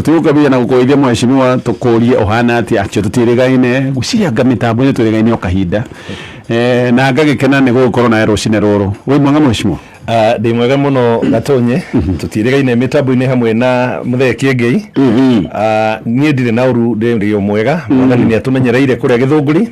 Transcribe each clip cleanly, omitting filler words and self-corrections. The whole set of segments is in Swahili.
Tukabia na gukoithia mheshimiwa tukurie ohana ati acho tutirigaine gucianga mitambo ni turigaine okahinda na ngagikena ni gukorwo na rocine roro wi mwanga mheshimiwa ndi mwega muno Gatonye tutirigaine mitambo-ini hamwe na Muthee Kiengei nie ndire na uru ndi mwega mwathani ni atumenyereire kuria Githunguri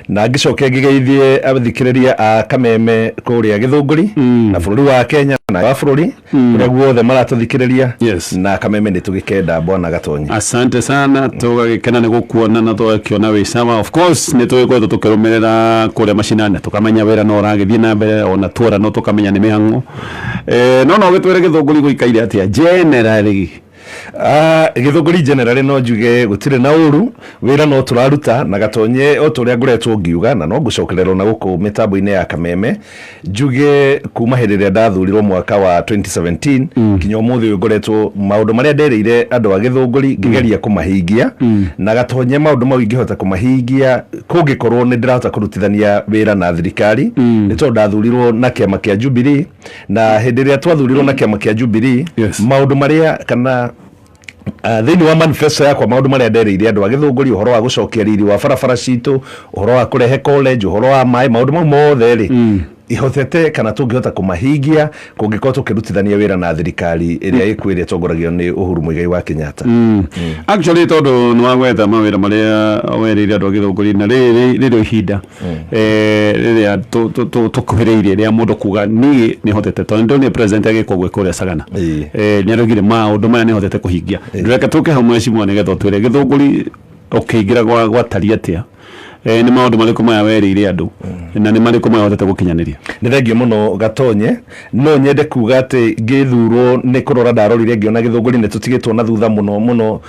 na ngicoke ngigeithie athikiriria a Kameme kuria Githunguri na bururi wa Kenya na wa bururi kuria guothe maratuthikiriria na Kameme ni tugikenda bwana Gatonye. Asante sana tugagikena ni gukuona na tugakiona wi sawa. Of course ni tugikwenda tukirumirira kuria mashinani tukamenya wira no ragithie na mbere ona twora no tukamenya ni mihango no gitwere Githunguri guikaire atia generally Githunguri generally no njuge gutire na uru wira no turaruta na Gatonye o turia nguretwo ngiuga na no ngucokererwo na guku mitambo-ini ya Kameme njuge kuma hiriria ndathurirwo mwaka wa 2017 kinya umuthi nguretwo maundu maria ndereire andu a Githunguri ngigeria kumahingia na Gatonye maundu mau ingihota kumahingia kungikorwo ni ndirahota kurutithania wira na thirikari ni tondu ndathurirwo na kiama kia Jubilee na hiriria twathurirwo na kiama kia Jubilee maundu maria kana thini wa manifesto yakwa maundu maria ndereire andu a Githunguri uhoro wa gucokia riri wa barabara citu uhoro wa kurehe college uhoro wa mai maundu mau mothe ri ihotete kana tungihota kumahingia kungikorwo tukirutithania wira na thirikari iria ikwiria tongoragio ni Uhuru Muigai wa Kenyatta. Actually tondu ni wagwetha mawira maria werire andu a Githunguri na riri ihinda riria tukuhiriirie ria mundu kuga ni hotete tondu ni president agikogwe kuria Sagana ni arugire maundu maya ni hotete kuhingia reke tuke hamwe mheshimiwa ni getho twire Githunguri ukiingira gwa tari atia ni maundu mariku maya werire andu na ni mariku maya hotete gukinyaniria. Ni thengio muno Gatonye no nyende kuga ati ngithurwo ni kurora ndarorire ngiona Githunguri ni tutigitwo na thutha muno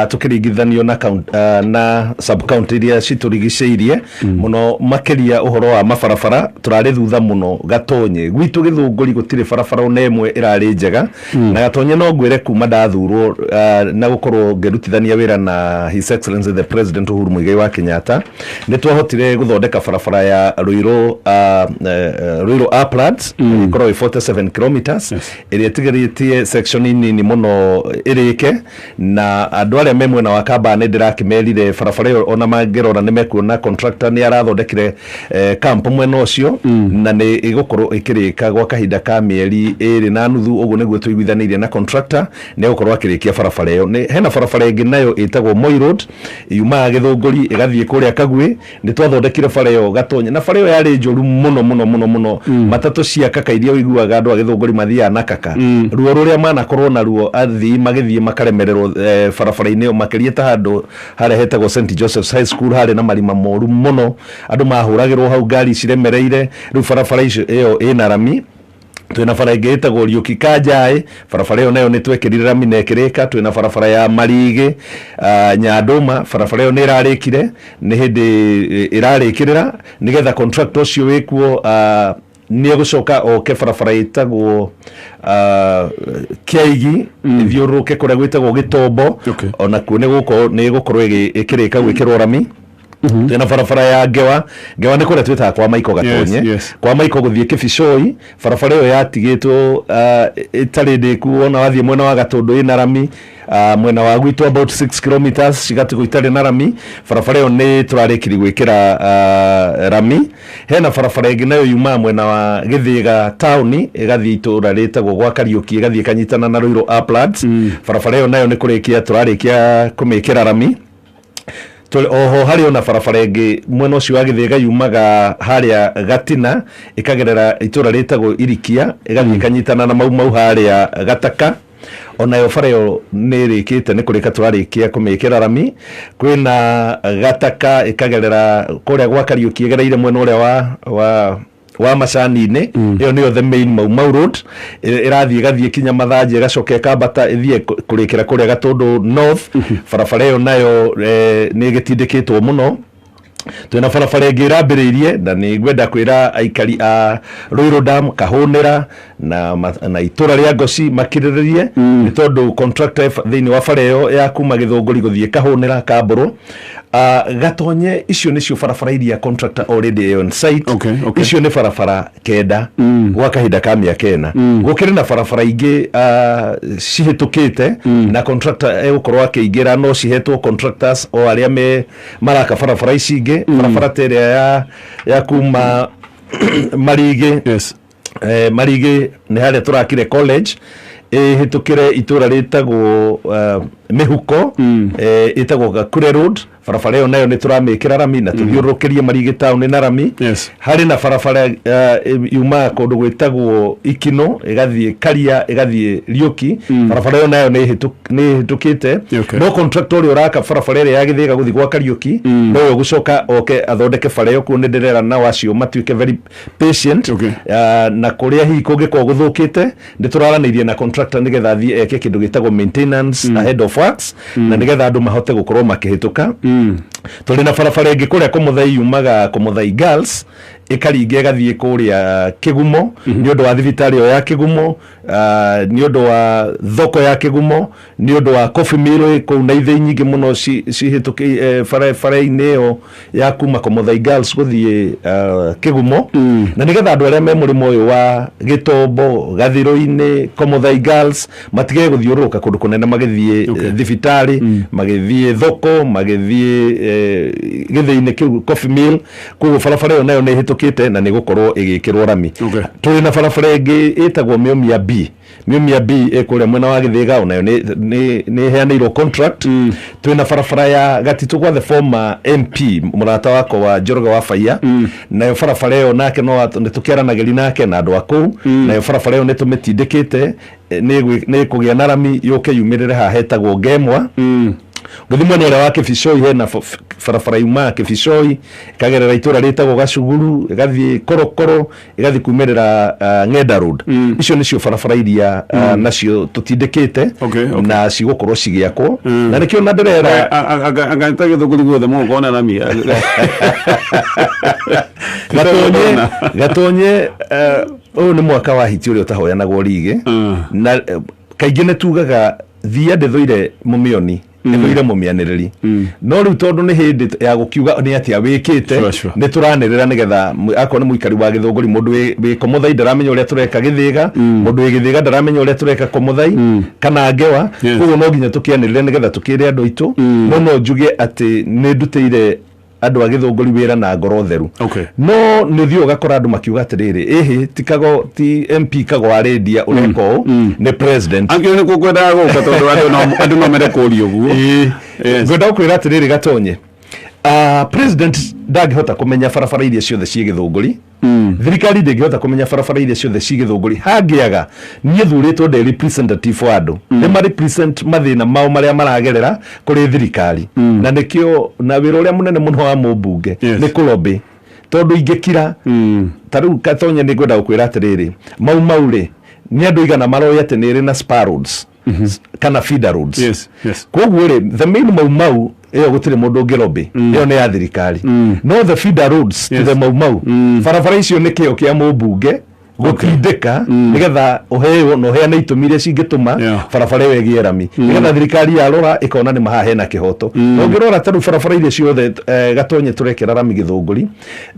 tukiringithanio na sub county iria citurigiceirie muno makiria uhoro wa mabarabara turari thutha muno Gatonye gwitu Githunguri gutire barabara ona imwe irari njega na Gatonye no ngwire kuma ndathurwo na gukorwo ngirutithania wira na His Excellency the President Uhuru Muigai wa Kenyatta ni twahotire guthondeka barabara ya Ruiru Uplands ikorwo 47 kilometers iria tigiritie section nini muno irike na andu aria memwe na wakamba ni ndirakimerire barabara iyo ona mangirora ni mekuona contractor ni arathondekire camp mwena ucio na ni igukorwo ikirika gwa kahinda ka mieri 2 na nuthu uguo niguo tuiguithanirie na contractor ni gukorwo akirikia barabara iyo ni hena barabara ingi nayo itagwo Moi Road yuma Githunguri igathie kuria Kagwe ni twathondekire bara iyo Gatonye na bara iyo yari njuru muno matatu cia kaka iria wiguaga andu a Githunguri mathia na kaka ruo ruria manakorwo na ruo athii magithie makaremererwo barabara-ini iyo makiria ta handu haria hetagwo St Joseph's High School hari na marima moru muno andu mahuragirwo hau ngari ciremereire riu barabara iyo ina rami twina bara ingi itagwo Riuki Kanjai barabara iyo nayo ni twekirire rami na ikirika twina barabara ya Marigi Nyanduma barabara iyo ni irarikire ni hindi irarikirira nigetha contractor ucio wikuo ni gucoka oke barabara itagwo Kiaigi thiuruke kuria gwitagwo Gitombo ona kuo ni gukorwo ikirika gwikirwo rami twina barabara ya Ngewa ni kuria twitaga kwa Maiko Gatonye kwa Maiko guthie Kibicoi barabara iyo yatigitwo itari ndiku ona wathie mwena wa Gatundu ina rami mwena wa gwitu about 6 kilometers cigatigwo itari na rami barabara iyo ni turarikiri gwikira rami hena barabara ingi nayo yuma mwena wa Githiga town igathie itura ritagwo gwa Kariuki igathie kanyitana na Ruiru Uplands barabara iyo nayo ni kurikia turarikia kumikira rami oho hari ona barabara ingi mwena ucio wa Githiga yumaga haria Gatina ikagerera itura ritagwo Irikia igathie kanyitana na mau haria Gataka ona yo bara yo nirikite ni kurika turarikia kumikira rami kwina Gataka ikagerera kuria gwa Kariuki igereire mwena uria wa Macani-ini iyo niyo the main Mau Road irathie gathie kinya Mathanje gacoke kambata ithie kurikira kuria Gatundu North barabara iyo nayo ni gitindikitwo muno twina barabara ingi irambiriirie na ni ngwenda kwira aikari a Ruiru Dam Kahunira na itura ria Ngoci makiririe ni tondu contractor thini wa bara iyo ya kuma Githunguri guthie Kahunira Kamburu Gatonye icio nicio barabara iria contractor already on site. Icio ni barabara kenda gwa kahinda ka mĩaka ĩna. Gũkĩrĩ na barabara ingĩ cihetũkĩte na contractor egũkorwo akĩingĩra no cihetwo contractors o arĩa maraka barabara ici ingĩ. Barabara ĩrĩa ya kuma Marigĩ. Marigĩ nĩ harĩa tũrakire college hetũkĩre itũra rĩtagwo Mĩhuko ĩtagwo Gakure Road. Barabara ĩyo nayo nĩ tũramĩkĩra rami na tũthiũrũrũkĩrie Marigĩ town na rami. Harĩ na barabara yuma kũndũ gwĩtagwo Ikino ĩgathiĩ Karia ĩgathiĩ Riũki. Barabara ĩyo nayo nĩ hetũkĩte. No contractor ũrĩa ũraka barabara ĩrĩa ya Gĩthĩga gũthiĩ gwa Kariũki no gũcoka oke athondeke bara ĩyo kuo nĩ ndĩrera na wacio matuĩke very patient. Na kũrĩa hihi kũngĩkorwo gũthũkĩte nĩ tũraranĩirie na contractor nĩgetha athiĩ eke kĩndũ gĩtagwo maintenance ahead of works na nĩgetha andũ mahote gũkorwo makĩhetũka. Tũrĩ na barabara ĩngĩ kũrĩa Kũmũthai yumaga Kũmũthai Girls ĩkaringa ĩgathiĩ kũrĩa Kĩgumo nĩ ũndũ wa thibitarĩ ĩyo ya Kĩgumo, nĩ ũndũ wa thoko ya Kĩgumo, nĩ ũndũ wa coffee mill kũu na ithĩi nyingĩ mũno cihetũkĩ bara-inĩ ĩyo ya kuma Kũmũthai Girls gũthiĩ Kĩgumo. Na nĩgetha andũ arĩa me mũrĩmo ũyũ wa Gĩtombo, Gathirũ-inĩ, Kũmũthai Girls matige gũthiũrũrũka kũndũ kũnene magĩthiĩ thibitarĩ, magĩthiĩ thoko, magĩthiĩ gĩthĩi-inĩ kĩu coffee mill. Koguo barabara ĩyo nayo nĩ hetũkĩte na nĩ gũkorwo ĩgĩkĩrwo rami. Tũrĩ na barabara ĩngĩ ĩtagwo Mĩomia B. Mĩomia B ĩkũrĩa mwena wa Gĩthĩga onayo nĩ heanĩirwo contract. Tũrĩ na barabara ya Gatitũ gwa the former MP mũrata wako wa Njoroge wa Faiya. Nayo barabara ĩyo nake no nĩ tũkĩaranagĩria nake na andũ a kũu. Nayo barabara ĩyo nĩ tũmĩtindĩkĩte nĩ kũgĩa na rami yũke yumĩrĩre haha hetagwo Ngemwa. Gũthiĩ mwena ũrĩa wa Kĩbicoi hena barabara yuma Kĩbicoi ĩkagerera itũra rĩtagwo Gacuguru ĩgathiĩ Korokoro ĩgathiĩ kumĩrĩra Ng'enda Road. Icio nĩcio barabara iria nacio tũtindĩkĩte na cigũkorwo cigĩakwo na nĩkĩo na ndĩrera agata Gĩthũngũri guothe mũgũkona rami. Gatonye ũyũ nĩ mwaka wa hiti ũrĩa ũtahoyanagwo rigi na kaingĩ nĩ tugaga thia ndĩthũire mũmĩoni ĩthũire mũmĩanĩrĩri. No rĩu tondũ nĩ hĩndĩ ya gũkiuga nĩ atĩa wĩkĩte nĩ tũranĩrĩra nĩgetha akorwo nĩ mũikari wa Gĩthũngũri mũndũ wĩ Kũmũthai ndaramenya ũrĩa tũreka Gĩthĩga, mũndũ wĩ Gĩthĩga ndaramenya ũrĩa tũreka Kũmũthai kana Ngewa. Koguo no nginya tũkĩanĩrĩre nĩgetha tũkĩre andũ aitũ. No njuge atĩ nĩ ndutĩire andũ a Gĩthũngũri wĩra na ngoro theru. No nĩ thiĩ ũgakora andũ makiuga atĩrĩrĩ ti MP Kago wa Lydia ũreka ũũ nĩ president. Angĩ nĩ kwendaga gũka tondũ andũ no mere kũũria ũguo. Ngwenda gũkwĩra atĩrĩrĩ Gatonye, president ndangĩhota kũmenya barabara iria ciothe ciĩ Gĩthũngũri. Thirikari ndĩngĩhota kũmenya barabara iria ciothe ciĩ Gĩthũngũri. Hangĩaga niĩ thurĩtwo ndĩ representative wa andũ nĩ ma represent mathĩna mao marĩa maragerera kũrĩ thirikari. Na nĩkĩo na wĩra ũrĩa mũnene mũno wa mũmbunge nĩ kũlobby tondũ ingĩkira ta rĩu Gatonye nĩ ngwenda gũkwĩra atĩrĩrĩ mau-rĩ nĩ andũ igana maroya atĩ nĩ ĩrĩ na spar roads kana feeder roads. Koguo-rĩ the main mau ĩyo gũtirĩ mũndũ ũngĩ lobby ĩyo nĩ ya thirikari. No the feeder roads to the mau barabara icio nĩ kĩo kĩa mũmbunge gũtindĩka nĩgetha ũheo na ũheane itũmi iria cingĩtũma barabara ĩyo ĩgĩe rami nĩgetha thirikari yarora ĩkona nĩ maha hena kĩhoto. Ũngĩrora ta rĩu barabara iria ciothe Gatonye tũrekera rami Gĩthũngũri,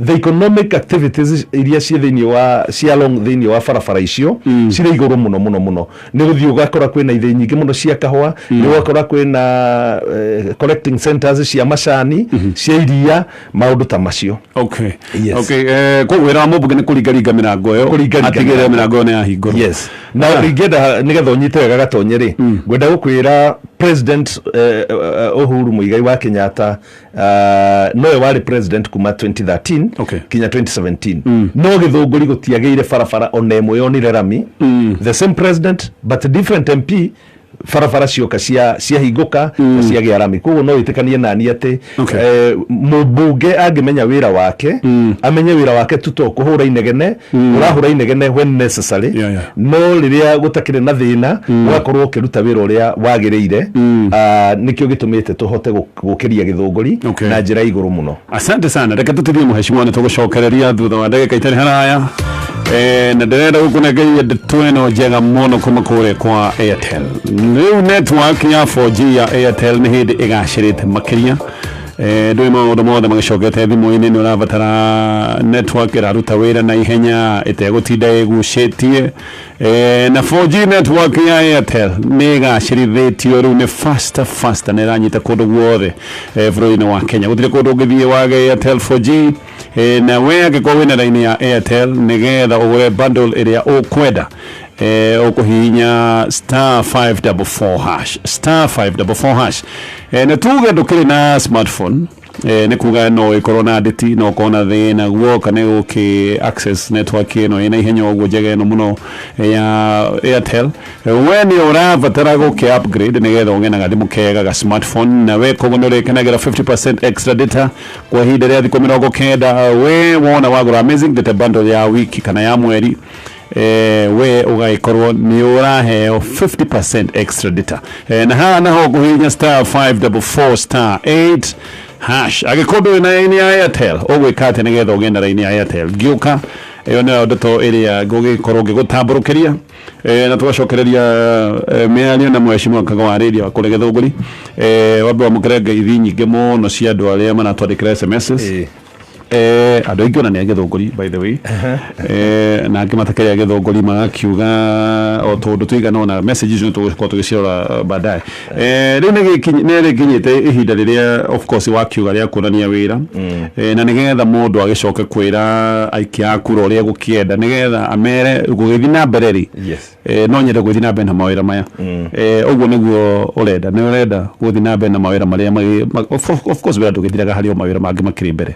the economic activities iria ciĩ along thĩinĩ wa barabara icio cirĩ igũrũ mũno. Nĩ gũthiĩ ũgakora kwĩna ithĩi nyingĩ mũno cia kahũa, nĩ ũgakora kwĩna collecting centers cia macani, cia iria, maũndũ ta macio. Koguo wĩra wa mũmbunge nĩ kũringaringa mĩrango ĩyo atigĩrĩre mĩrango ĩyo nĩ yahingũrwo. Na ingĩenda nĩgetha ũnyite wega Gatonye-rĩ, ngwenda gũkwĩra president Uhuru Muigai wa Kenyatta nowe warĩ president kuma 2013 kinya 2017. No Gĩthũngũri gũtiagĩire barabara ona ĩmwe yonire rami. The same president but different MP barabara cioka ciahingũka na ciagĩa rami. Koguo no wĩtĩkanie nani atĩ mũmbunge angĩmenya wĩra wake amenye wĩra wake tu to kũhũra inegene, ũrahũra inegene when necessary. No rĩrĩa gũtakĩrĩ na thĩna ũgakorwo ũkĩruta wĩra ũrĩa wagĩrĩire. Nĩkĩo gĩtũmĩte tũhote gũkĩria Gĩthũngũri na njĩra igũrũ mũno. Asante sana. Reke tũtithie mũheshimiwa nĩ tũgũcokereria thutha wa ndagĩka itarĩ haraya. Na ndĩrenda gũkũnengeria ndeto ĩno njega mũno kuma kũrĩa kwa Airtel. Rĩu network ya 4G ya Airtel nĩ hĩndĩ ĩgacĩrĩte makĩria ndwe maũndũ mothe magĩcokete thimũ-inĩ nĩ ũrabatara network ĩraruta wĩra na ihenya ĩtegũtinda ĩgucĩtie na 4G network ya Airtel nĩ ĩgacĩrithĩtio rĩu nĩ faster na ĩranyita kũndũ guothe bũrũri-inĩ wa Kenya gũtirĩ kũndũ ũngĩthiĩ wage Airtel 4G na we angĩkorwo wĩna raini ya Airtel nĩgetha ũgũre bundle ĩrĩa ũkwenda ukuhinya *544# na tuge ndukiri na smartphone nĩ kuga no ikorwo na nditi no kona thĩna guo kana ũkĩ access network ĩno ĩna ihenya ũguo njega ĩno mũno ya Airtel we nĩ ũrabatara gũkĩ upgrade nĩgetha ũgĩe na gathimũ kega ga smartphone na we koguo nĩ ũrĩkenagĩra 50% extra data kwa ihinda rĩa thikũ 90 we wona wagũra amazing data bundle ya wiki kana ya mweri we ũgagĩkorwo nĩ ũraheo 50% extra data na haha naho kũhihinya *544*8# agĩkorwo wĩna raini ya Airtel ũgwĩka atĩ nĩgetha ũgĩe na raini ya Airtel ngĩũka ĩyo nĩyo ndeto ĩrĩa ngũgĩkorwo ngĩgũtambũrũkĩria na tũgacokereria mĩario na mheshimiwa Kago wa Lydia wa kũrĩa Gĩthũngũri wambe wamũkĩre ngeithi nyingĩ mũno cia andũ arĩa maratwandĩkĩra SMS andũ aingĩ ona nĩ Gĩthũngũri by the way na angĩ matakĩrĩa Gĩthũngũri magakiuga o tondũ tũigana ona messages nĩ tũgũkorwo tũgĩciora baadaye rĩu nĩ rĩkinyĩte ihinda rĩrĩa of course wakiuga rĩa kuonania wĩra na nĩgetha mũndũ agĩcoke kwĩra aikia akura ũrĩa gũkĩenda nĩgetha amere gũgĩthiĩ na mbere rĩ no nyende gũthiĩ na mbere na mawĩra maya ũguo nĩguo ũrenda nĩ ũrenda gũthiĩ na mbere na mawĩra marĩa of course wĩra ndũgĩthiraga harĩ o mawĩra mangĩ makĩrĩ mbere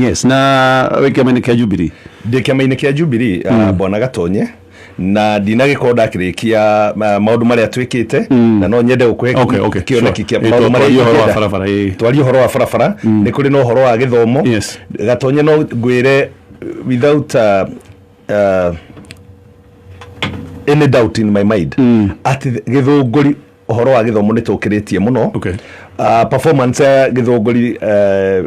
yes na wĩ kĩama-inĩ kĩa Jubilee ndĩ kĩama-inĩ kĩa Jubilee bwana Gatonye na ndinagĩkorwo ndakĩrĩkia maũndũ marĩa twĩkĩte na no nyende gũkũhe kĩoneki kĩa maũndũ marĩa twarie ũhoro wa barabara nĩ kũrĩ na ũhoro wa gĩthomo Gatonye no ngwĩre without any doubt in my mind atĩ Gĩthũngũri ũhoro wa gĩthomo nĩ tũkĩrĩtie mũno performance ya Gĩthũngũri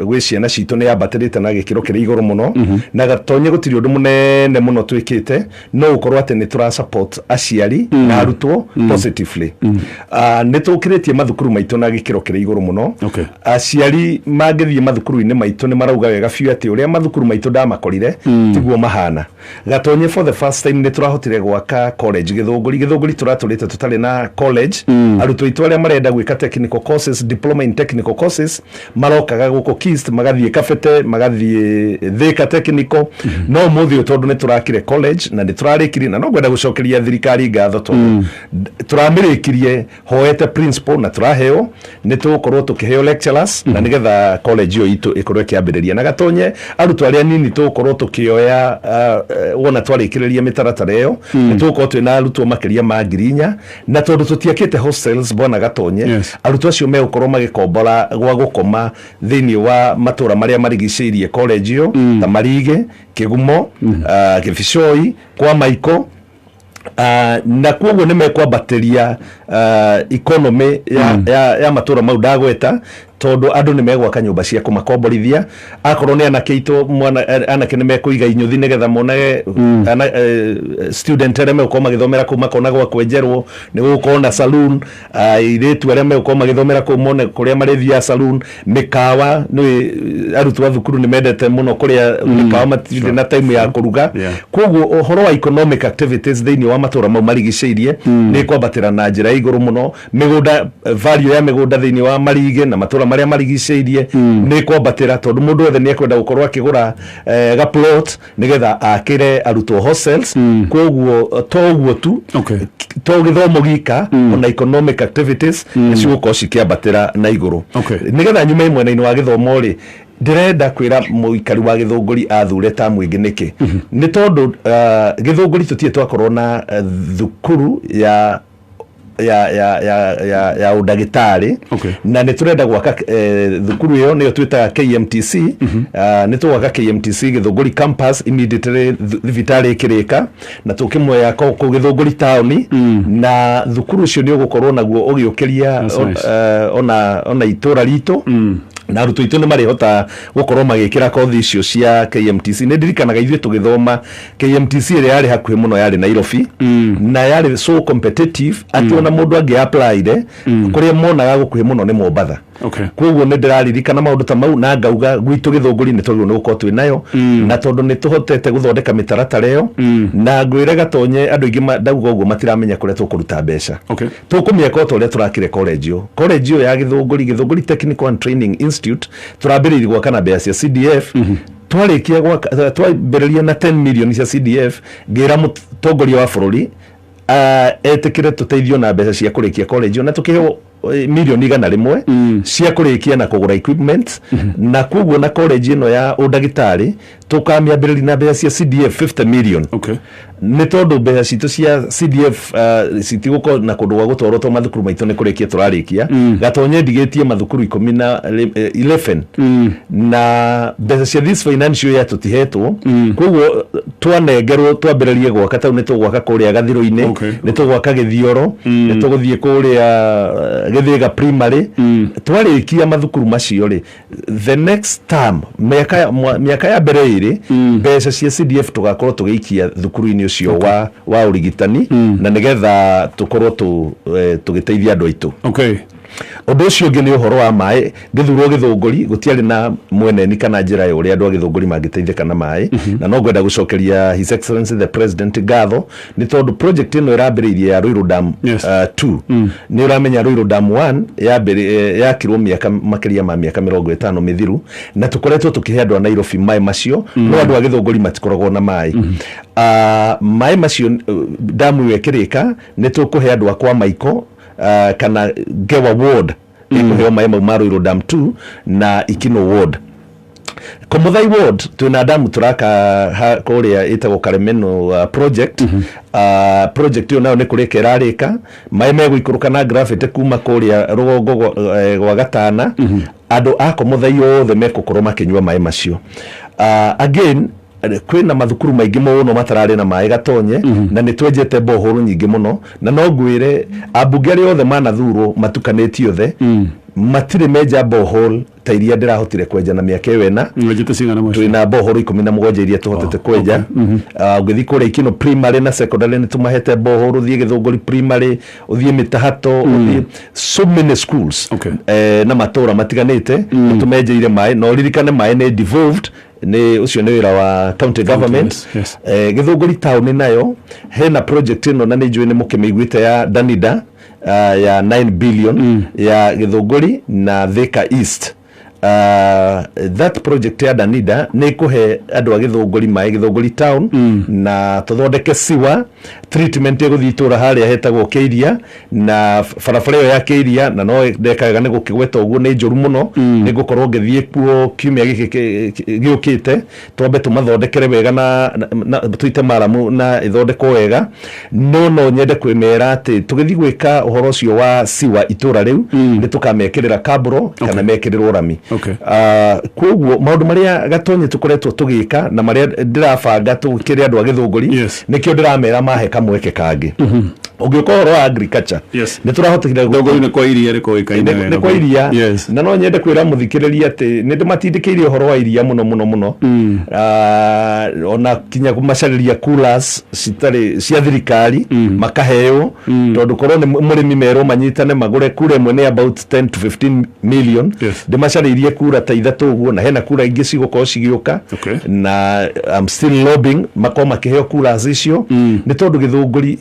gwĩ ciana citũ nĩ yambatĩrĩte na gĩkĩro kĩrĩ igũrũ mũno na Gatonye gũtirĩ ũndũ mũnene mũno twĩkĩte no gũkorwo atĩ nĩ tũra support aciari na arutwo positively nĩ tũkĩrĩtie mathukuru maitũ na gĩkĩro kĩrĩ igũrũ mũno aciari mangĩthiĩ mathukuru-inĩ maitũ nĩ marauga wega biũ atĩ ũrĩa mathukuru maitũ ndamakorire tiguo mahana Gatonye for the first time nĩ tũrahotire gwaka college Gĩthũngũri tũratũrĩte tũtarĩ na college arutwo aitũ arĩa marenda gwĩka technical courses diploma in technical courses marokaga gũkũ KIST magathiĩ Kabete magathiĩ Thika technical no mũthĩ tondũ nĩ tũrakire college na nĩ tũrarĩkirie na no ngwenda gũcokeria thirikari ngatho tondũ tũramĩrĩkirie hoete principal na tũraheo nĩ tũgũkorwo tũkĩheo lecturers na nĩgetha college ĩyo itũ ĩkorwo ĩkĩambĩrĩria na Gatonye arutwo arĩa nini tũgũkorwo tũkĩoya wona twarĩkĩrĩria mĩtaratara ĩyo nĩ tũgũkorwo twĩna arutwo makĩria ma 4,000 na tondũ tũtiakĩte hostels bwana Gatonye arutwo acio megũkorwo magĩkombora gwa gũkoma thĩinĩ wa matũra marĩa marigicĩirie college ĩyo ta Marigĩ Kĩgumo Kĩbicoi kwa Maiko na kwoguo nĩ mekwambatĩria economy ya matũra mau ndagweta tondu andũ nĩ megwaka nyũmba cia kũmakomborithia akorwo nĩ anake aitũ anake nĩ mekũiga inyuthi nĩgetha monage student arĩa megũkorwo magĩthomera kũu makona gwa kwenjerwo nĩ gũkorwo na saloon airĩtu arĩa megũkorwo magĩthomera kũu mone kũrĩa marĩthiaga saloon mĩkawa nĩ arutwo a thukuru nĩ mendete mũno kũrĩa mĩkawa matirĩ na time ya kũruga kwoguo ũhoro wa economic activities thĩinĩ wa matũra mau marigicĩirie nĩ kwambatĩra na njĩra igũrũ mũno mĩgũnda value ya mĩgũnda thĩinĩ wa Marigĩ na matũra marĩa marigicĩirie nĩ kwambatĩra tondũ mũndũ wothe nĩ ekwenda gũkorwo akĩgũra ga plot nĩgetha akĩre arutwo hostels kwoguo to ũguo tu to gĩthomo gika ona economic activities nĩ cigũkorwo cikĩambatĩra na igũrũ nĩgetha nyume mwena-inĩ wa gĩthomo rĩ ndĩrenda kwĩra mũikari wa Gĩthũngũri athure ta mwĩngĩ nĩkĩ nĩ tondũ Gĩthũngũri tũtiĩ twakorwo na thukuru ya ũndagĩtarĩ na nĩ tũrenda gwaka thukuru ĩyo nĩyo twĩtaga KMTC nĩ tũgwaka KMTC Gĩthũngũri campus immediately thibitarĩ ĩkĩrĩka na tũkĩmwoya kũu Gĩthũngũri town na thukuru ũcio nĩ ũgũkorwo naguo ũgĩũkĩria ona itũra ritũ na arutwo itũ nĩ marĩhota gũkorwo magĩkĩra kothi icio cia KMTC. Nĩ ndirikanaga ithuĩ tũgĩthoma KMTC ĩrĩa yarĩ hakuhĩ mũno yarĩ Nairobi, na yarĩ so competitive atĩ ona mũndũ angĩ-applyire kũrĩa monaga gũkuhĩ mũno nĩ Mombatha. Koguo nĩ ndĩraririkana maũndũ ta mau, na ngauga gwitũ Gĩthũngũri nĩ twagĩrĩirwo nĩ gũkorwo twĩ nayo, na tondũ nĩ tũhotete gũthondeka mĩtaratara ĩyo, na ngwĩre Gatonye andũ aingĩ ndauga ũguo matiramenya kũrĩa tũkũruta mbeca. Tũkũmĩaka o ta ũrĩa tũrakire college ĩyo ya Gĩthũngũri Technical and Training Institute, tũrambĩrĩirie gwaka na mbeca cia CDF. Twarĩkia twambĩrĩria na 10 million cia CDF, ngĩra mũtongoria wa bũrũri etĩkĩre tũteithio na mbeca cia kũrĩkia college, na tũkĩheo milioni 100 cia kũrĩkia na kũgũra equipment, na koguo na college ĩno ya ũndagĩtarĩ tũkamĩambĩrĩria na mbeca cia CDF 50 million. Nĩ tondũ mbeca citũ cia CDF citigũkorwo na kũndũ gwa gũtwarwo to mathukuru maitũ nĩ kũrĩkia tũrarĩkia. Gatonye ndigĩtie mathukuru 11 na mbeca cia this financial year tũtihetwo. Koguo twanengerwo twambĩrĩrie gwaka, tau nĩ tũgwaka kũrĩa Gathirũ-inĩ, nĩ tũgwaka Gĩthioro, nĩ tũgũthiĩ kũrĩa Gĩthĩga primary. Twarĩkia mathukuru macio rĩ, the next term mĩaka ya mbere ĩrĩ, mbeca cia CDF tũgakorwo tũgĩikia thukuru-inĩ ũcio wa ũrigitani, na nĩgetha tũkorwo tũgĩteithia andũ aitũ. Ũndũ ũcio ũngĩ nĩ ũhoro wa maĩ. Gĩthurwo Gĩthũngũri gũtiarĩ na mweneni kana njĩra ya ũrĩa andũ a Gĩthũngũri mangĩteithĩka na maĩ, na no ngwenda gũcokeria His Excellency the President ngatho nĩ tondũ project ĩno ĩrambĩrĩirie ya Ruiru Dam 2. Nĩ ũramenya Ruiru Dam 1 yakirwo makĩria ma mĩaka 50 mĩthiru, na tũkoretwo tũkĩhe andũ a Nairobi maĩ macio, no andũ a Gĩthũngũri matikoragwo na maĩ. Maĩ macio damu ĩyo ĩkĩrĩka, nĩ tũkũhe andũ a kwa Maiko kana Gewa ward ĩkũheo maĩ mau ma Ruiru Dam 2 na Ikino ward. Komuthai ward twĩna damu tũraka kũrĩa ĩtagwo Karemeno project. Project ĩyo nayo nĩ kũrĩka ĩrarĩka, maĩ megũikũrũka na gravity kuma kũrĩa rũgongo gwa Gatana. Andũ a Komuthai othe megũkorwo makĩnyua maĩ macio. Again kwĩna mathukuru maingĩ mũno matararĩ na maĩ Gatonye, na nĩ twenjete bohoro nyingĩ mũno, na no ngwĩre ambunge arĩa othe manathurwo matukanĩtio othe matirĩ menja bohoro ta iria ndĩrahotire kwenja na mĩaka ĩyo ĩna. Twĩna bohoro 17 iria tũhotete kwenja. Ũgĩthiĩ kũrĩa Ikino primary na secondary nĩ tũmahete bohoro, ũthiĩ Gĩthũngũri primary, ũthiĩ Mĩtahato, ũthiĩ so many schools na matũra matiganĩte nĩ tũmenjeire maĩ. No ririkane maĩ nĩ devolved, nĩ ũcio nĩ wĩra wa county government. Gĩthũngũri town nayo hena project ĩno na nĩ njũĩ nĩ mũkĩmĩiguĩte ya Danida ya 9 billion ya Gĩthũngũri na Thika East. That project ya Danida nĩ kũhe andũ a Gĩthũngũri maĩ Gĩthũngũri town, na tũthondeke siwa treatment ĩgũthiĩ itũra harĩa hetagwo Kĩria, na barabara ĩyo ya Kĩria, na no ndekaga nĩ gũkĩgweta ũguo nĩ njũru mũno, nĩ gũkorwo ngĩthiĩ kuo kiumia gĩkĩ gĩũkĩte, twambe tũmathondekere wega na tũite maramu na ĩthondekwo wega. No nyende kwĩmera atĩ tũgĩthiĩ gwĩka ũhoro ũcio wa siwa itũra rĩu nĩ tũkamekĩrĩra kaburo kana mekĩrĩrwo rami. Koguo maũndũ marĩa Gatonye tũkoretwo tũgĩka na marĩa ndĩrabanga tũkĩrĩ andũ a Gĩthũngũri nĩkĩo ndĩramera mahe kamweke kangĩ. Ũngĩũka ũhoro wa agriculture nĩ tũrahotire Gĩthũngũri nĩ kwa iria nĩ kwa iria, na no nyende kwĩra mũthikĩrĩria atĩ nĩ ndĩmatindĩkĩirie ũhoro wa iria mũno. Ona kinya kũmacarĩria coolers citarĩ cia thirikari makaheo, tondũ korwo nĩ mũrĩmi merwo manyitane magũre kura ĩmwe nĩ about 10 to 15 million. Ndĩmacarĩirie kura ta ithatũ ũguo, na hena kura ingĩ cigũkorwo cigĩũka, na I'm still lobbying makorwo makĩheo coolers icio, nĩ tondũ Gĩthũngũri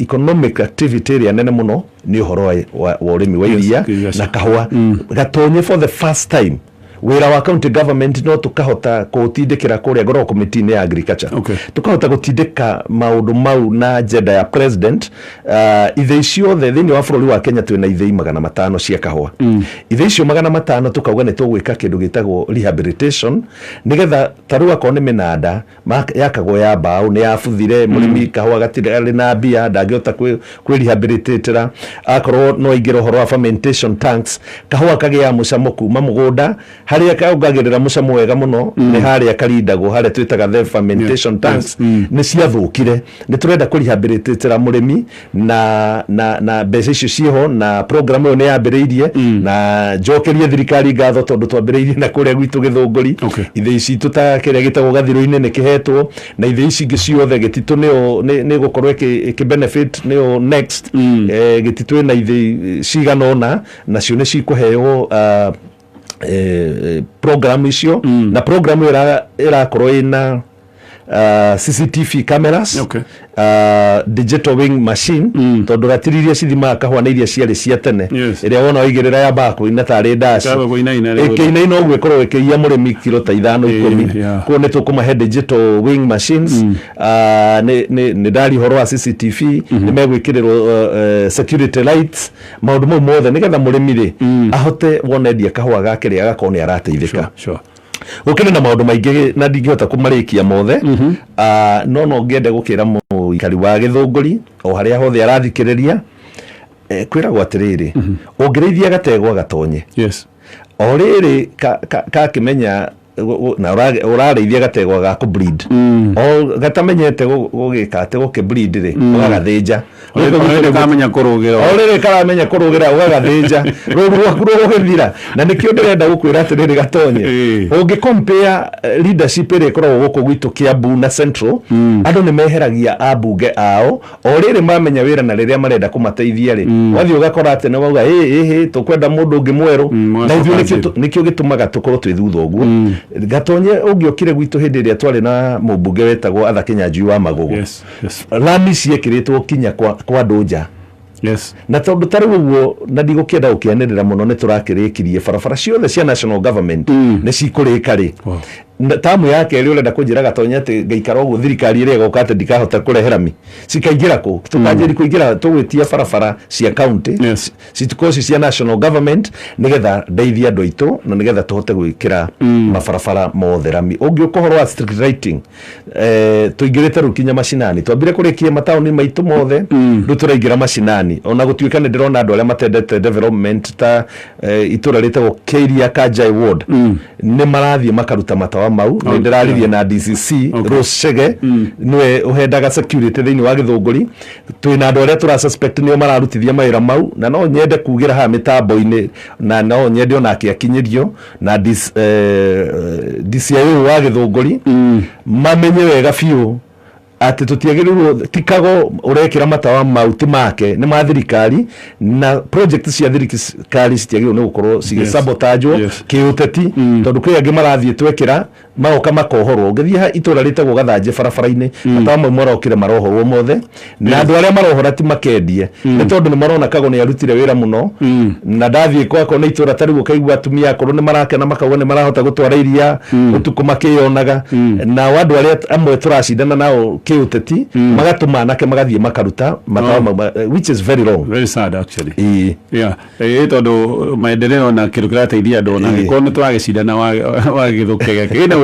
economic activity ĩrĩa nene mũno nĩ ũhoro wa ũrĩmi wa iria na kahũa. Gatonye for the first time wĩra wa county government no tũkahota gũtindĩkĩra kũrĩa Ngoro committee ya agriculture, tũkahota gũtindĩka maũndũ mau na agenda ya president. Ithĩ ciothe thĩinĩ wa bũrũri wa Kenya twĩna ithĩ 500 cia kahũa. Ithĩ icio 500 tũkauga nĩ tũgwĩka kĩndũ gĩtagwo rehabilitation, nĩgetha tarũ akorwo nĩ mĩnanda yakagwo ya mbaũ nĩ yabuthire, mũrĩmi kahũa gatirĩ na mbia ndangĩhota kwĩ rehabilitatera, akorwo no ingĩra ũhoro wa fermentation tanks, kahũa kagĩa mũcamo kuma mũgũnda haria kaongagirira mucamo wega muno ni haria karindago haria twitaga the fermentation tanks ni ciathukire ni turenda ku rehabilitatera murimi na mbeca icio ciho na program yo ni yambiriirie na njokerie thirikari ngatho tondu twambiriirie na kuria gwitu Githunguri ithe ici tutakiria gitagwo Gathiru-ini ni kihetwo na ithe ici ingi ciothe gititu ni gukorwo ki benefit ni next gititu na ithe ciganona nacio ni cikuheo program icio na program irakorwo ina CCTV cameras digital weighing machine tondu ratiriria cithima kahwa na iria ciari cia tene iria wona oigirira ya bako ina tari dash ikinaina ogwe korwo ikiia murimi kilo ta 5-10 ko ne tukumahe digital weighing machines ni ndari horo wa CCTV ni megwikirirwo security lights maundu mo mothe nigetha murimi ri ahote wonendia kahwa gake ri agakoni arateithika ukene na maundu maingi na ndingihota kumarikia mothe no ngende gukira muikari wa Githunguri o haria hothe arathikiriria kwiragwo atiriri ungireithia gategwa Gatonye o riri ka kimenya na urareithia gategwa ga ku breed o gatamenyete gugika ate guki breed ri ugagathinja kamenya kurugira o riri karamenya kurugira ugagathinja rugu gukithira na nikio ndirenda gukwira atiriri Gatonye ungi compare leadership iri korwo guku gwitu Kiambu na Central andu ni meheragia abunge ao o riri mamenya wira na riria marenda kumateithia ri wathi ugakora ate no wauga tukwenda mundu ungi mweru na ithu nikio gitumaga tukorwo twi thutha uguo Gatonye ugiokire gwitu hindi ria twari na mubunge wetagwo Atha Kinyanjui wa Magugu lami ciekiritwo kinya kwa Nduja na tondu tari uguo na ndigukenda gukianirira muno ni turakirikirie barabara ciothe cia national government ni cikurika ri tamu yake ri urenda kunjira Gatonye ati ngaikara uguo thirikari iri goka ati ndikahota kureherami cikaingira ku tukanjiri kuingira tugwitia barabara cia county citukoci cia national government nigetha ndeithia andu aitu na nigetha tuhote gwikira mabarabara mothe rami ungiukohorwo wa street lighting tuingirite rukinya macinani twambire kurikia matauni maitu mothe ru turaingira macinani ona gutuika ni ndirona andu aria matendete development ta itura ritagwo kĩrĩa Kajai ward ni marathie makaruta matawa mau ni ndiraririe na DCC Roshege niwe uhendaga security thiini wa Githunguri twina andu aria tura suspect nio mararutithia mawira mau na no nyende kugira ha mitambo-ini na no nyende ona akiakinyirio na DCIO wa Githunguri mamenye wega biu ati tutiagirirwo tikago urekira matawa mauti make ni mathirikari na project cia thirikari citiagirirwo ni gukorwo cigi sabotagewo kiuteti tondu kwi angi marathie twekira maoka makohorwo ngithia ha itura ritagwo Gathanje barabara-ini matawa mau marokire marohorwo mothe na andu aria marohora ti makendie ni tondu ni marona Kago ni arutire wira muno na ndathie kwako ni itura tari gukaigua atumia akoro ni marakena makauga ni marahota gutwara iria utuku makionaga na wandu aria amwe turacindana nao kiuteti magatuma nake magathie makaruta matawa which is very wrong, very sad actually tondu maendeleo na kindu kirateithia andu na giko ni turagicindana wa githukega kina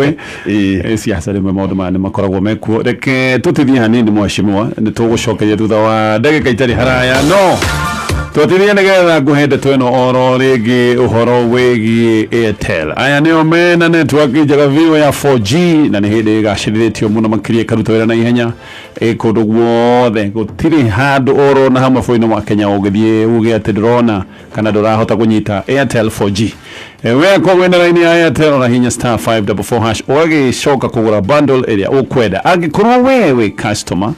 siasa rimwe maundu mane makoragwo mekuo reke tutithie hanini mwashimwa ni tugucokeria thutha wa ndagika itari haraya no twatithie nigetha nguhende tweno oro rigi uhoro wigi Airtel aya nio mena network njega vivo ya 4G na ni hindi gacirithitio muno makiria karuta wira na ihenya kundu guothe gutiri handu oro na hamwe bũrũri-inĩ wa Kenya ũgĩthie uge ati ndĩrona kana ndũrahota kunyita Airtel 4G weko wena line ya Airtel na hinya *544# ũgĩcoka kũgũra bundle ĩrĩa ũkwenda angĩkorwo wewe customer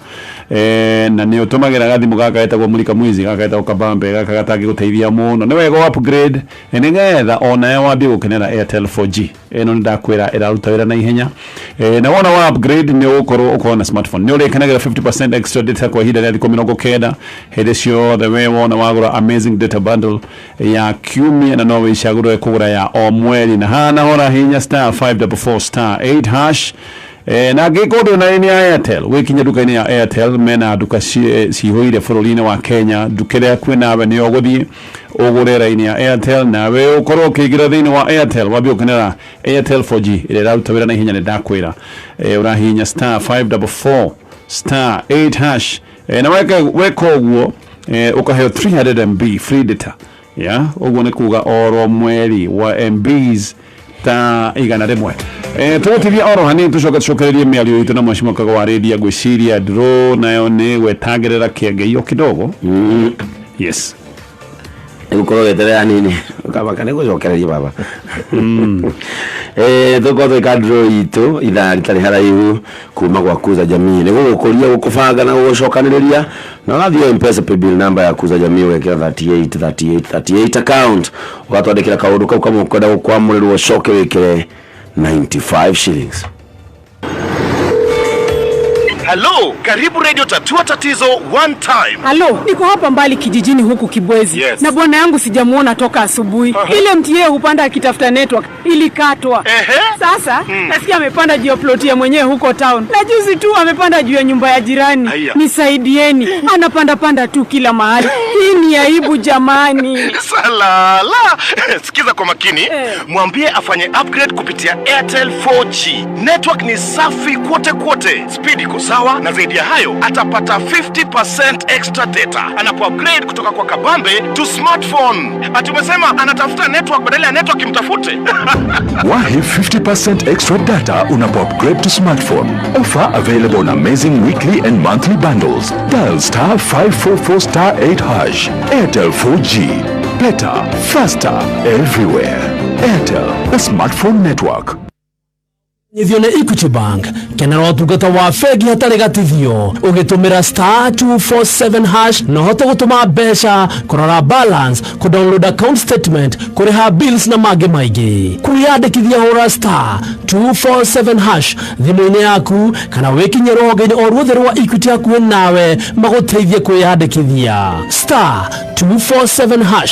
na ni utumagira gathimu gaka etagwo mulika mwizi gaka etagwo kabambe gaka gatangi guteithia muno ni wega upgrade nigetha ona wambie gukenera Airtel 4G eno ndakwira iraruta wira na ihenya na wona wa upgrade ni ukorwo ukona smartphone ni urekenagira 50% extra data kwa ihinda rĩa thikũ 90 hĩndĩ ciothe we wona wagũra amazing data bundle ya kiumia na no wĩcagũre kũgũra ya o mweri na hana hora hinya *544*8# na ngĩkũndũ na ni Airtel wikinya duka-inĩ ya Airtel mena duka cihoire bũrũri-inĩ wa Kenya dukĩrĩa kwĩ nawe nĩ ũgũthiĩ ũgũre raini ya Airtel na we ũkorwo ũkĩingĩra thĩinĩ wa Airtel wambie ũkenera Airtel 4G ĩrĩa ĩraruta wĩra na ihenya nĩ ndakwĩra ũrahihinya *544*8# na weka ũguo ũkaheo 300 MB free data ũguo nĩ kuga oro mweri wa MBs ta igana rimwe tugutithia oro hani tucokererie miario itu na mwashimo Kago wa Lydia gwiciria ndro nayo ni gwetagirira Kiengei o kidogo yes Ukoro wetere nini ukabaka nego jokereria baba tuko kadro itu ida ritari haraihu kuma kwa kuza jamii nego gukuria gukubanga na gucokaniriria na gathio M-Pesa pay bill number ya kuza jamii wekera 38 account ugatwandikira kaundu kau kamukwenda gukwamurirwo coke wikire 95 shillings. Hello, karibu Radio Tatua Tatizo one time. Hello, niko hapa mbali kijijini huku Kibwezi. Yes. Na bwana yangu sijamuona toka asubuhi. Ile mtie hupanda akitafuta network ilikatwa. Sasa nasikia amepanda juu ya ploti ya mwenyewe huko town. Na juzi tu amepanda juu ya nyumba ya jirani. Nisaidieni. Anapanda tu kila mahali. Hii ni aibu jamani. Salala. Sikiza kwa makini. Mwambie afanye upgrade kupitia Airtel 4G. Network ni safi kwote. Speed iko sawa na zaidi ya hayo atapata 50% extra data anapo upgrade kutoka kwa kabambe to smartphone. Atumesema anatafuta network badala ya network imtafute. Wahi 50% extra data unapo upgrade to smartphone. Offer available on amazing weekly and monthly bundles. Dial *544*8#. Airtel 4G. Better, faster, everywhere. Airtel, a smartphone network. Ithione Equity Bank kenera utungata wa fegi hatari gatithio ugitumira *247# no hote gutuma mbeca kurora balance ku download account statement kuriha bills na mage maigi kuyandikithia hura *247# thimu-ini yaku kana wikinye roge-ini o ruothe rwa Equity yaku nawe maguteithie kuyandikithia *247#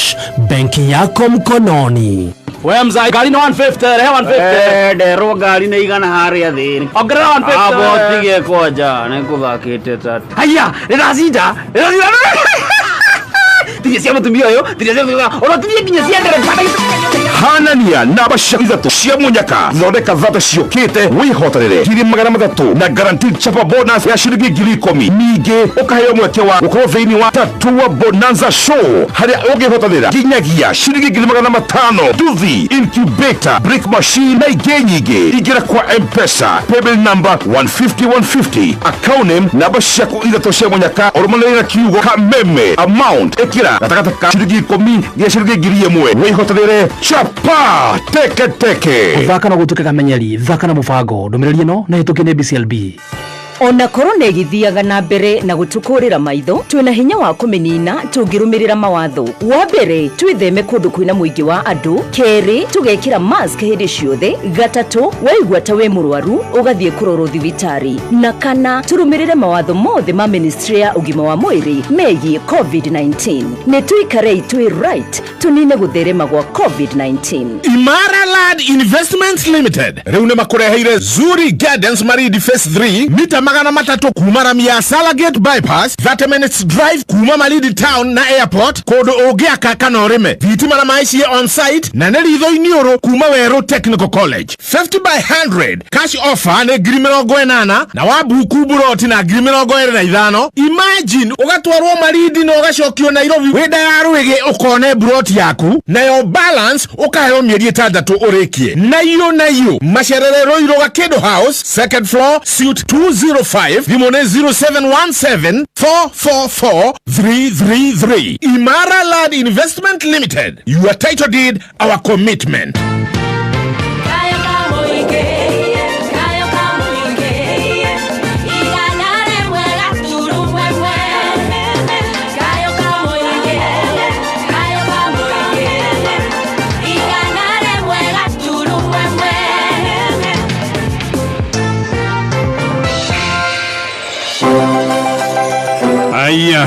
benki yako mkononi. We mzai gari na 150 rehe 150 dero gari na igana haria thini ongera 150 abotige koja nikuthakite tatu haya nirazinda tiye mutumia yo tiye ora tiye kinya ciendere Hanania na abashaka ithatu cia munyaka thondeka thata ciukite wihotarire kiri magana mathatu na guaranteed chapa bonus ya shilingi 10,000 ningi ukaheo mweke wa gukorwo thiini wa Tatua Bonanza Show haria ungihotarira kinyagia shilingi 500 nduthi incubator brick machine na ingĩ nyingĩ ingira kwa M-Pesa paybill number 150 account name na abashaka ithatu cia munyaka urumanire na kiugo kameme amount ikira gatagata ka shilingi 10 ya shilingi 1,000 wihotarire chapa teke thaka na gutuke kamenyeri thaka na mubango ndumiriri no na hituke ni BCLB ona korwo negithiaga na mbere na gutukurira maitho twina hinya wa kumenina tungirumirira mawatho wa mbere twitheme kundu kwina muingi wa andu keri tugekira mask hindi ciothe gatatu waigua ta we murwaru ugathie kurorwo thibitari na kana turumirire mawatho mothe ma ministry ya ugima wa mwiri megie COVID-19 ne tuikare twi right tunine gutherema gwa COVID-19. Imara Land Investments Limited riu ne makureheire Zuri Gardens Maridi Phase 3 mita magana matatu kuma Ramia Salagate bypass 30 minutes drive kuma Malindi town na airport kodo ogiaka kanorime thitima na maici on site na neritho inioro kuma Weru Technical College 50 by 100 cash offer ne $80,000 na wabuku buroti na $25,000. Imagine ugatwarwo Malindi no gacokio Nairobi wenda ya Rwege ukone buroti yaku na yo balance ukaheo mieri 6 urikie nayo macererero iroga Kedo House second floor suite 205 Vimone 0717 444 333. Imara Land Investment Limited. Your title deed, our commitment. Aya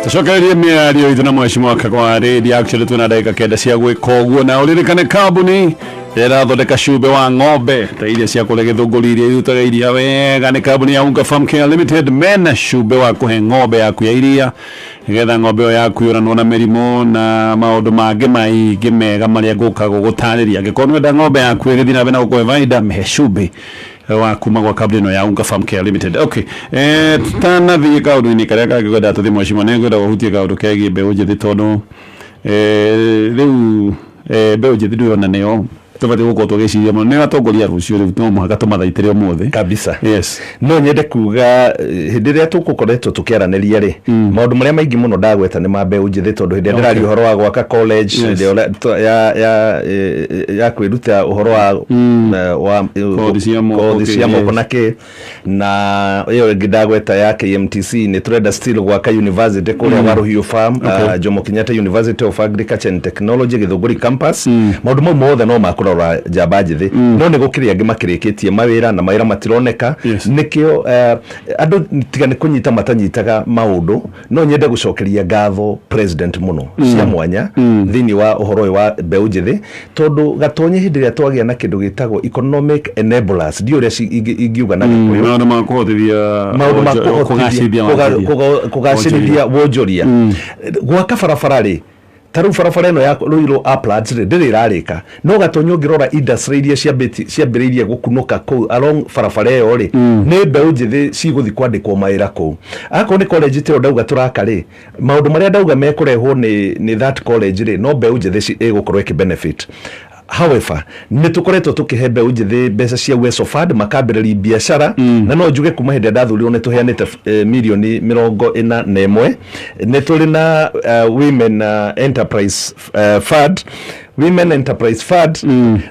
tucokererie miario itu na mweshimwa Kago wa Lydia actually tuna dakika kenda cia gwika uguo na uririkane kambuni irathondeka cumbe wa ng'ombe ta iria cia kũrĩa gĩthũngũri iria irutaga iria wega nĩ kambuni ya Unga Farm Care Limited mena cumbe wa kũhe ng'ombe yaku ya iria nĩgetha ng'ombe ĩyo yaku yũranwo na mĩrimũ na maũndũ mangĩ maingĩ mega marĩa ngũkaga gũtarĩria angĩkorwo nĩwenda ng'ombe yaku ĩgĩthiĩ na mbere na gũkũhe baida mĩhe cumbe wa kuma kwa kambuni ya Unga Farm Care Limited. Okay. Tanathiĩ kaũndũ-inĩ karĩa kangĩkwenda tũthiĩ mweshimwa nĩngwenda gũhutia kaũndũ kegiĩ mbeũ njĩthĩ tondũ rĩu mbeũ njĩthĩ ndĩrona nĩyo tubati guko tugiciria muno ni atongoria rucio riu no muhaka tumathaitire umuthi kabisa. Yes, no nyende kuga hindi ria tugukoretwo tukiaraniria ri maundu maria maingi muno ndagweta ni mambeu njithi tondu hindi ndirari uhoro wa gwaka college ya kwiruta uhoro wa kothi cia moko na iyo ngidagweta ya KMTC ni turenda still gwaka university kuria Waruhiu Farm, Jomo Kenyatta University of Agriculture and Technology Githunguri campus. Maundu mau mothe no makurora njamba njithi no ni gukiria angi makirikitie mawira na mawira matironeka nikio andu tiga ni kunyita matanyitaga maundu no nyende gucokeria ngatho president muno cia mwanya thini wa uhoro wa mbeu njithi tondu Gatonye hindi ria twagia na kindu gitagwo economic enablers ndio ria ingiuga na gikuyu maundu ma kugacirithia wonjoria gwaka barabara ri taru barabara ino ya Ruiru Uplands ndiri irarika no Gatonye ngirora industry iria ciambiriirie gukunuka ku along barabara iyo ri ni mbeu njithi ciguthi kwandikwo mawira ku ako ni college tiro ndauga turaka ri maundu maria ndauga mekurehwo ni that college ri no mbeu njithi igukorwo ki benefit. However, nitukoretwo tukihe mbeu njithi mbeca cia Wesofad makambĩrĩria biashara na no njuge kuma hĩndĩ ndathurirwo nĩ tuheanĩte milioni 41 nĩ tũrĩ na women enterprise fund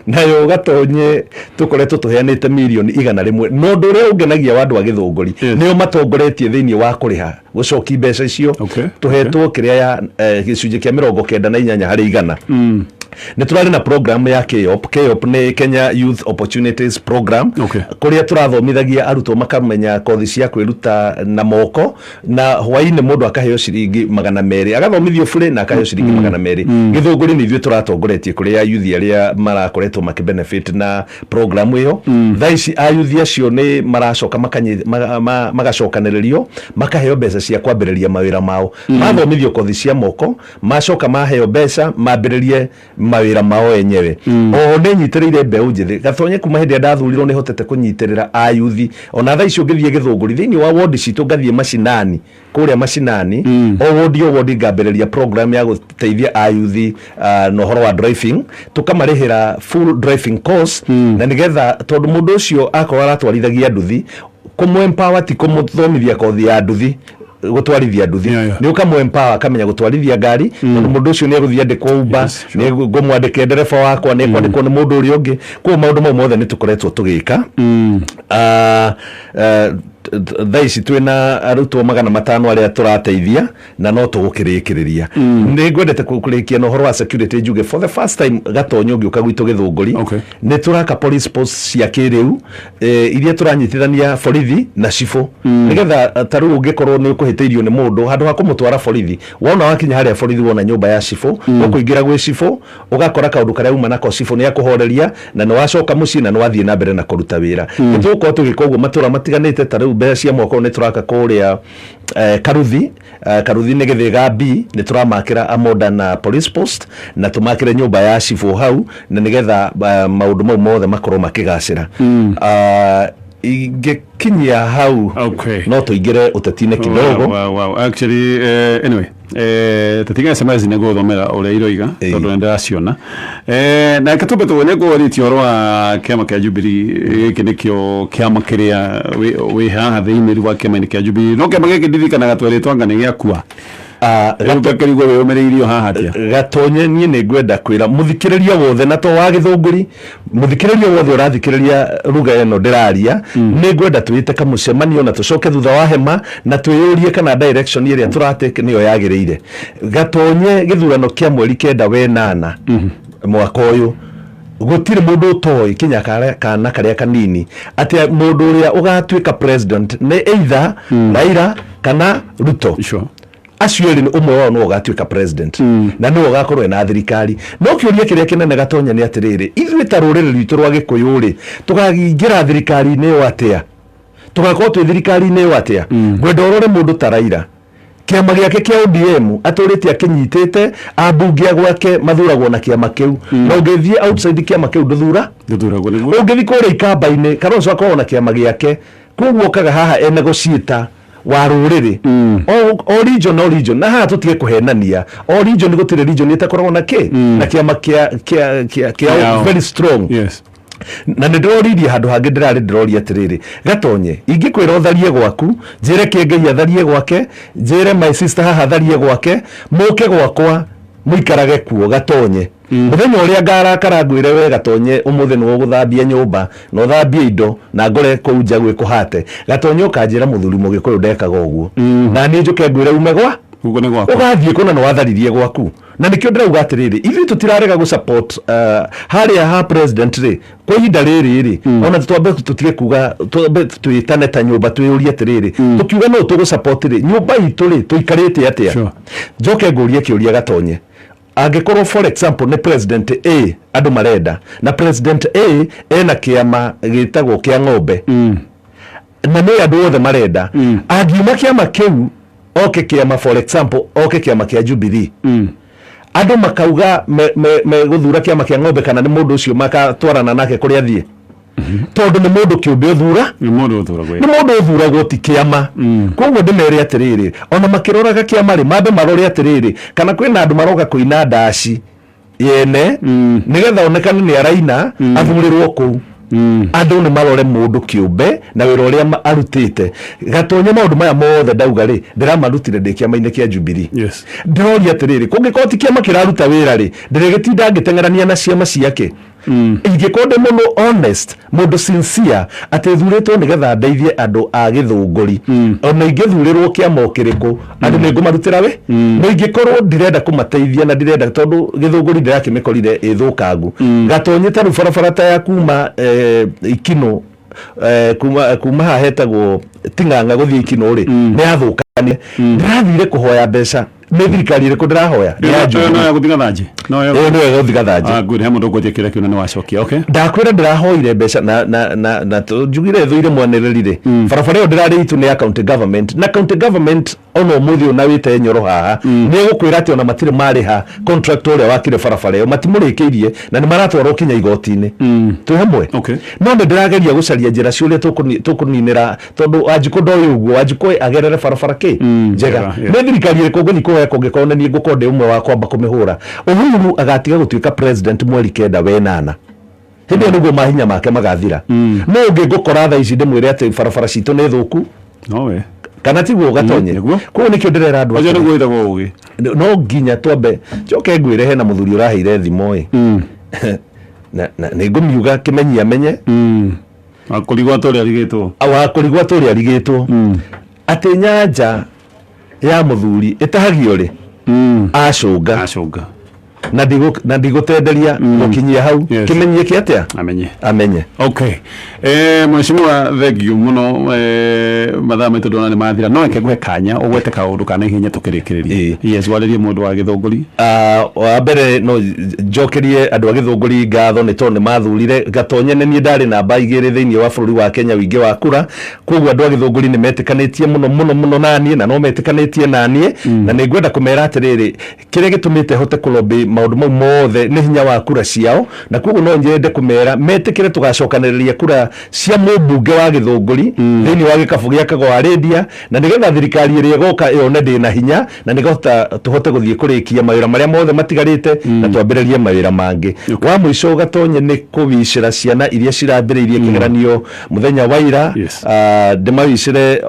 nayo Gatonye tukoretwo tuheanĩte milioni 100 no ndũ ũrĩa ũngenagia wa andũ a Gĩthũngũri nĩo matongoretie thĩinĩ wa kũrĩha gũcokia mbeca icio tuhetwo kĩrĩa ya gĩcunjĩ kĩa 98 harĩ 100. Ni turari na program ya KEOP ni Kenya Youth Opportunities Program kuria turathomithagia arutwo makamenya kothi cia kwiruta na moko na hwaini mundu akaheo ciringi 200 agathomithio free na akaheo ciringi 200. Githunguri ni ithuĩ turatongoretie kuria youth aria marakoretwo makibenefit na program iyo thaici a youth acio ni maracoka magacokanĩrĩrio makaheo mbeca cia kwambĩrĩria mawĩra mao mathomithio kothi cia moko macoka maheo mbeca mambĩrĩrie mawira mao enyewe o ne nyitĩrĩire mbeu njithi Gatonye kuma hĩndĩ ndathurirwo nĩ hotete kũnyitĩrĩra ayuthi ona thaa icio ngĩthiĩ Gĩthũngũri thĩinĩ wa ward citũ ngathiĩ macinani kuria macinani o ward ngambĩrĩria program ya gũteithia ayuthi no horo wa driving tukamarĩhĩra full driving course na nigetha tondu mũndũ ũcio akorwo aratwarithagia nduthi kũmũempower ti kũmũthomithia kothi ya nduthi gutwarithia nduthi ni ukamwempower akamenya gutwarithia ngari mundu ucio ni eguthia ndikwo Uber ni ngumwandike ndereba wakwa ni kwandikwo ni mundu uri ungi kwa maundu mau mothe ni tukoretwo tugika thaici twina arutwo 500 aria turateithia na no tugukirikiriria ni ngwendete kurikia no horo wa security njuge for the first time Gatonye ngiuka gwitu Githunguri ni turaka police post cia kiriu iria turanyitithania borithi na cifo nigetha taru ungikorwo ni ukuhiteirio ni mundu handu ha kumutwara borithi wona wakinya haria borithi wona nyumba ya cifo ukuingira gwi cifo ugakora kaundu karia uma nako cifo ni akuhoreria na no wacoka muci na no wathie na mbere na kuruta wira nituko tugika uguo matura matiganite taru mbeca cia moko ni turaka kuria Karuthi ni Githiga B ni turamakira a modern police post na tumakire nyumba ya cifo hau na nigetha maundu mau mothe makorwo makigacira ingekinyia hau no tuingire utetine kidogo actually anyway tatiga SMS ne go thomera uria iroiga tondu ndaciona na katumbe tuone go ritio wa kĩama kĩa Jubilee gĩkĩ nĩkĩo kĩama kĩrĩa wĩ haha thĩinĩ wa kĩama kĩa Jubilee no kĩama gĩkĩ ndirikanaga tweretwo ngane gĩakua Gatonye we umereirio haha atia Gatonye nie ni ngwenda kwira muthikiriria wothe na to wa Githũngũri muthikiriria wothe urathikiriria ruga eno ndiraria ni ngwenda twite kamucemanio na tucoke thutha wa hema na twiyurie kana direction iria turateke niyo yagiriire Gatonye githurano kia mweri 9 we 8 mwaka uyu gutire mundu utoi kinya kana karia kanini ati mundu uria ugatwika president ni either Raila kana Ruto acio ni umwe wao no gatwika president na no gakorwo na thirikari no kiuria kiria kinene Gatonye ni atiriri ithuĩ ta rũrĩrĩ rwitũ rwa Gĩkũyũ ri tukagingira thirikari-inĩ yo atia tugakorwo twi thirikari-inĩ yo atia gwenda urore mundu ta Raila kiama giake kia ODM atũrĩte akinyitĩte ambunge gwake mathuragwo na kiama kiu no ngĩthie outside kiama kiu ndũthuragwo nĩguo ũngĩthie kũrĩa ikamba-inĩ kana ũcoka na kiama giake koguo kaga haha negotiator wa rũrĩrĩ o region na haha tutige kuhenania o region gutire region itakoragwo na na kiama kia very strong. Yes. Na ndĩroririe handũ hangĩ ndĩroria atĩrĩrĩ Gatonye ingĩkwĩra ũtharie gwaku njĩre Kiengei atharie gwake njĩre my sister haha atharie gwake mũke gwakwa mũikarage kuo Gatonye mũthenya ũrĩa ngarakara ngwĩre we Gatonye ũmũthĩ nĩ ũgũthambia nyũmba na ũthambie indo na ngore kũu nja gwĩkũhate Gatonye ũkanjĩra mũthuri mũgĩkũyũ ndekaga ũguo na niĩ njũke ngwĩre ume gwa ugathiĩ kũna nĩ watharirie gwaku na nikio ndĩrauga atĩrĩrĩ ithuĩ tũtirarega gũ support harĩa ha president rĩ kwa ihinda rĩrĩ ona twambe tutige kuga twĩtane ta nyũmba twĩũrie atĩrĩrĩ tukiuga no tũgũ support rĩ nyũmba itũ rĩ tũikarĩte atĩa njoke ngũrie kĩũria Gatonye angĩkorwo for example nĩ president A andũ marenda na president A ena kĩama gĩtagwo kĩa ng'ombe na nĩ andũ othe marenda angiuma kĩama kĩu oke kĩama for example oke kĩama kĩa Jubilee andũ makauga me guthura kĩama kĩa ng'ombe kana nĩ mũndũ ũcio makatwarana nake kũrĩa athiĩ tondũ nĩ mũndũ kĩũmbe ũthura nĩ mũndũ ũthuragwo ti kĩama koguo ndĩmere atĩrĩrĩ ona makĩroraga kĩama rĩ mambe marore atĩrĩrĩ kana kwĩna andũ maroka kũina ndaci yene nĩgetha onekane nĩ araina athurirwo kũu andũ nĩ marore mũndũ kĩũmbe na wĩra ũrĩa arutĩte Gatonye maũndũ maya mothe ndauga rĩ ndĩramarutire ndĩ kĩama-inĩ kĩa Jubilee ndĩroria atĩrĩrĩ kũngĩkorwo ti kĩama kĩraruta wĩra rĩ ndĩrĩgĩtinda ngĩteng'erania na ciama ciake ingĩkorwo ndĩ mũndũ honest mũndũ sincere atĩ thurĩtwo nĩgetha ndeithie andũ a gĩthũngũri ona ingĩthurĩrwo kĩama o kĩrĩkũ andũ nĩ ngũmarutĩra we na ingĩkorwo ndirenda kũmateithia na ndirenda tondũ gĩthũngũri ndĩrakĩmĩkorire ĩthũkangu Gatonye ta rĩu barabara ta ya kuma Ikino kuma haha hetagwo Ting'ang'a gũthiĩ Ikino rĩ nĩ yathũkanie ndĩrathire kũhoya mbeca nĩ thirikari ĩrĩkũ ndĩrahoya no ya gũthigathanji no ya gũthigathanji good he mũndũ ngũthiĩ kĩrĩa kĩuna nĩ wacokia okay ndakwĩra ndĩrahoire mbeca na njugire thũire mwanĩrĩri rĩ barabara ĩyo ndĩrarĩ itu nĩ ya county government na county government ono mũthĩ ona wĩte Nyoro haha nĩ gũkwĩra atĩ ona matirĩ marĩha contractor ũrĩa wakire barabara ĩyo matimũrĩkĩirie na nĩ maratwarwo kinya igoti-inĩ twĩ hamwe no ndĩrageria gũcaria njĩra ciũrĩa tũkũninĩra tondũ Wanjikũ ndoĩ ũguo Wanjikũ agerere barabara njega nĩ thirikari ĩrĩkũ ngũnyi kũngĩkorwo nĩ niĩ ngũkorwo ndĩ ũmwe wa kwamba kũmĩhũra Uhuru agatiga gũtuĩka president mweri 9 wenana hĩndĩ ĩyo nĩguo mahinya make magathira no ũngĩ ngũkora thaa ici ndĩmwĩre atĩ barabara citũ nĩ thũku kana tiguo Gatonye koguo nĩkĩo ndĩrera andũ acio nĩguo ĩtagwo ũgĩ no nginya twambe njoke ngwĩre hena mũthuri ũraheire thimo na nĩ ngũmiuga Kĩmenyi amenye wakũrigwo atũrĩa arigĩtwo atĩ nyanja ya mũthuri ĩtahagio rĩ acũnga na ndigũtenderia gũkinyia hau Kĩmenyi kĩ atĩa amenye okay mheshimiwa thengio mũno mathaa maitũ ndona nĩ mathira no reke ngũhe kanya ũgwete kaũndũ kana ihenya tũkĩrĩkĩrĩria yes warĩrie mũndũ wa gĩthũngũri wa mbere no njokerie andũ a gĩthũngũri ngatho nĩ tondũ nĩ mathurire Gatonye nĩ niĩ ndarĩ namba 2 thĩinĩ wa bũrũri wa Kenya wĩingĩ wa kura koguo andũ a gĩthũngũri nĩ metĩkanĩtie mũno naniĩ na no metĩkanĩtie naniĩ na nĩ ngwenda kũmera atĩrĩrĩ kĩrĩa gĩtũmĩte hote kũlobby maũndũ mau mothe nĩ hinya wa kura ciao na koguo no nyende kũmera metĩkĩre tũgacokanĩrĩria kura cia mũmbunge wa gĩthũngũri thĩinĩ wa gĩkabũ gĩa Kago wa Lydia na nĩgetha thirikari ĩrĩa ĩgoka ĩone ndĩna hinya na nĩgetha tũhote gũthiĩ kũrĩkia mawĩra marĩa mothe matigarĩte na twambĩrĩrie mawĩra mangĩ wa mũico Gatonye nĩ kũbicĩra ciana iria cirambĩrĩirie kĩgeranio mũthenya wa ira ndĩmabicĩre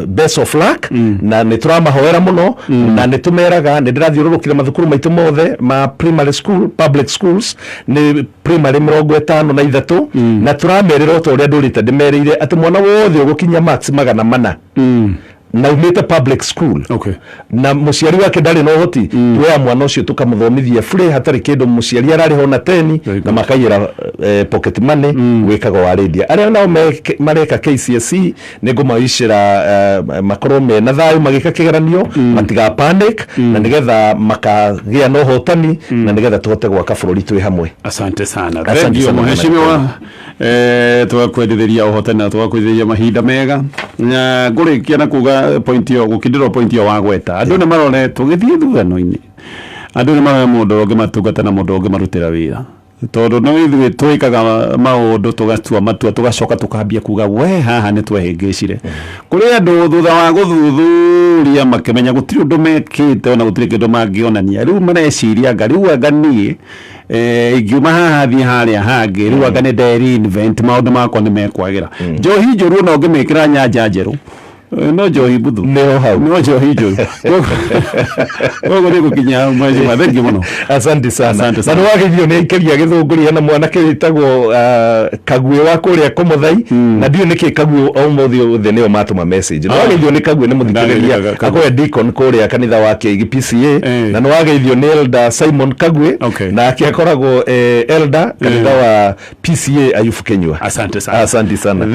best of luck na nĩ tũramahoera mũno na nĩ tũmeraga nĩ ndĩrathiũrũrũkĩra mathukuru maitũ mothe ma primary school public schools nĩ primary 53 na tũramerĩra o ta ũrĩa ndũrĩte ndĩmerĩire atĩ mwana wothe ũgũkinya max 400 na umĩte public school na mũciari wake ndarĩ na ũhoti tuoya mwana ũcio tũkamũthomithia free hatarĩ kĩndũ mũciari ararĩho na 10 na makaiyĩra pocket money gwĩkaga wa Lydia arĩa nao mareka KCSE nĩ ngũmawicĩra makorwo mena thayũ magĩka kĩgeranio matiga panic na nĩgetha makagĩa na ũhotani na nĩgetha tũhote gwaka bũrũri twĩ hamwe asante sana thengiũ mheshimiwa twakwendithĩria ũhotani na twakwendithĩria mahinda mega na ngũrĩkia na kuga point yo gukindiro point yo wagweta andu ne marore tugithie thugano-ini andu ne marore mundu ungi matungata na mundu ungi marutira wira tondu no ithuĩ twĩkaga maũndũ tũgatua matua tũgacoka tũkambia kuga we haha nĩ twehĩngĩcire kũrĩ andũ thutha wa gũthuthuria makĩmenya gũtirĩ ũndũ mekĩte ona gũtirĩ kĩndũ mangĩonania rĩu mareciria anga rĩu anga niĩ ingiuma haha thiĩ harĩa hangĩ rĩu anga nĩ nderi-invent maũndũ makwa nĩ mekwagĩra njohi njũru ona ũngĩmĩkĩra nyanja njerũ no njohi buthu no njohi njũru koguo nĩ gũkinya mwezi thengi mũno asante sana na nĩ wageithio nĩ aikaria gĩthũngũria na mwanake wĩtagwo Kaguĩ wa kũrĩa Kũmũthai na ndiũ nĩkĩ Kaguĩ ũmũthĩ othe nĩo matũma message nĩ wageithio nĩ Kaguĩ nĩ mũthikĩrĩria akoya deacon kũrĩa kanitha wake PCA na nĩ wageithio nĩ Elder Simon Kaguĩ na akoragwo Elder kanitha wa PCA Ayubu Kenyua. Asante sana.